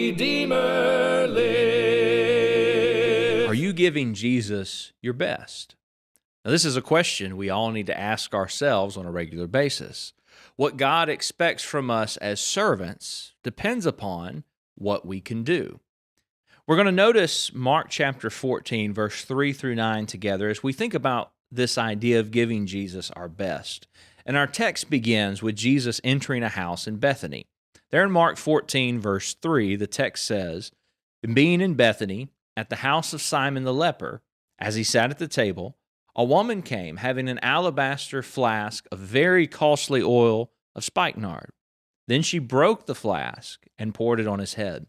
Redeemer lives. Are you giving Jesus your best? Now, this is a question we all need to ask ourselves on a regular basis. What God expects from us as servants depends upon what we can do. We're going to notice Mark chapter 14, verse 3 through 9 together as we think about this idea of giving Jesus our best. And our text begins with Jesus entering a house in Bethany. There in Mark 14, verse 3, the text says, "And being in Bethany, at the house of Simon the leper, as he sat at the table, a woman came, having an alabaster flask of very costly oil of spikenard. Then she broke the flask and poured it on his head."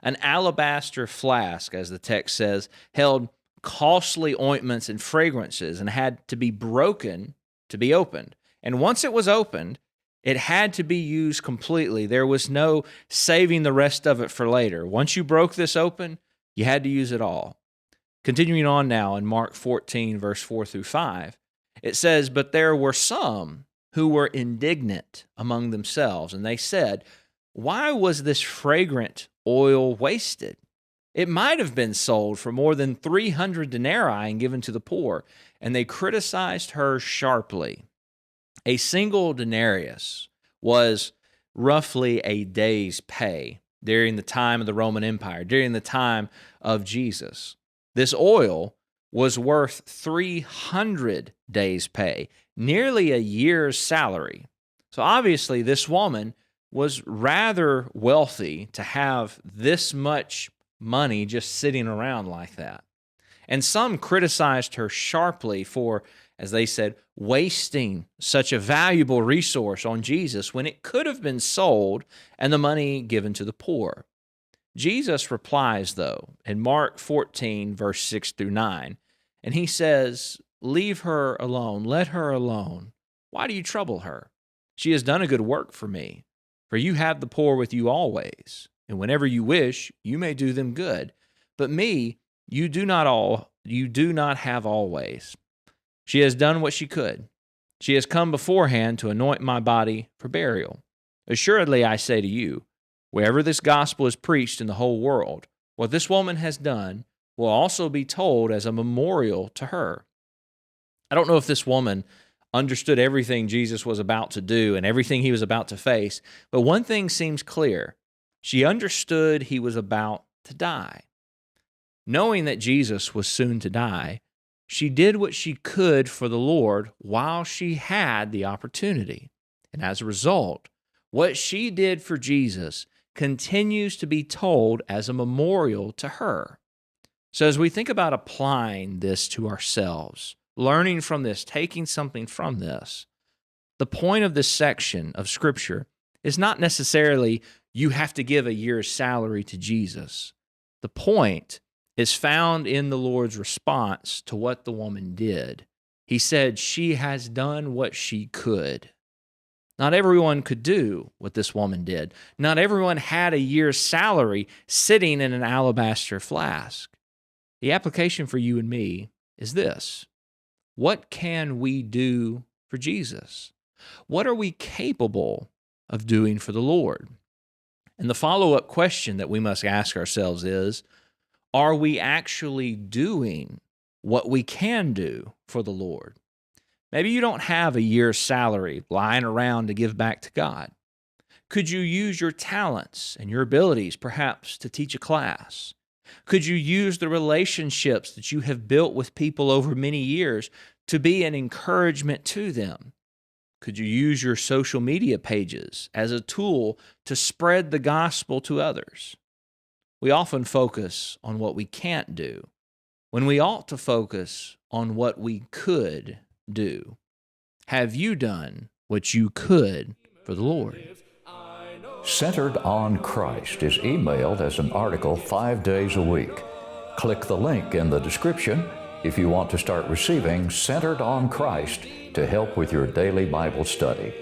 An alabaster flask, as the text says, held costly ointments and fragrances and had to be broken to be opened. And once it was opened, it had to be used completely. There was no saving the rest of it for later. Once you broke this open, you had to use it all. Continuing on now in Mark 14, verse 4 through 5, it says, "But there were some who were indignant among themselves, and they said, 'Why was this fragrant oil wasted? It might have been sold for more than 300 denarii and given to the poor.' And they criticized her sharply." A single denarius was roughly a day's pay during the time of the Roman Empire, during the time of Jesus. This oil was worth 300 days' pay, nearly a year's salary. So obviously this woman was rather wealthy to have this much money just sitting around like that. And some criticized her sharply for, as they said, wasting such a valuable resource on Jesus when it could have been sold and the money given to the poor. Jesus replies, though, in Mark 14, verse 6 through 9, and he says, "Leave her alone, let her alone. Why do you trouble her? She has done a good work for me. For you have the poor with you always, and whenever you wish, you may do them good. But me, you do not have always. She has done what she could. She has come beforehand to anoint my body for burial. Assuredly, I say to you, wherever this gospel is preached in the whole world, what this woman has done will also be told as a memorial to her." I don't know if this woman understood everything Jesus was about to do and everything he was about to face, but one thing seems clear. She understood he was about to die. Knowing that Jesus was soon to die, she did what she could for the Lord while she had the opportunity. And as a result, what she did for Jesus continues to be told as a memorial to her. So as we think about applying this to ourselves, learning from this, taking something from this, the point of this section of Scripture is not necessarily you have to give a year's salary to Jesus. The point is found in the Lord's response to what the woman did. He said she has done what she could. Not everyone could do what this woman did. Not everyone had a year's salary sitting in an alabaster flask. The application for you and me is this: what can we do for Jesus? What are we capable of doing for the Lord? And the follow-up question that we must ask ourselves is, are we actually doing what we can do for the Lord? Maybe you don't have a year's salary lying around to give back to God. Could you use your talents and your abilities perhaps to teach a class? Could you use the relationships that you have built with people over many years to be an encouragement to them? Could you use your social media pages as a tool to spread the gospel to others? We often focus on what we can't do, when we ought to focus on what we could do. Have you done what you could for the Lord? Centered on Christ is emailed as an article 5 days a week. Click the link in the description if you want to start receiving Centered on Christ to help with your daily Bible study.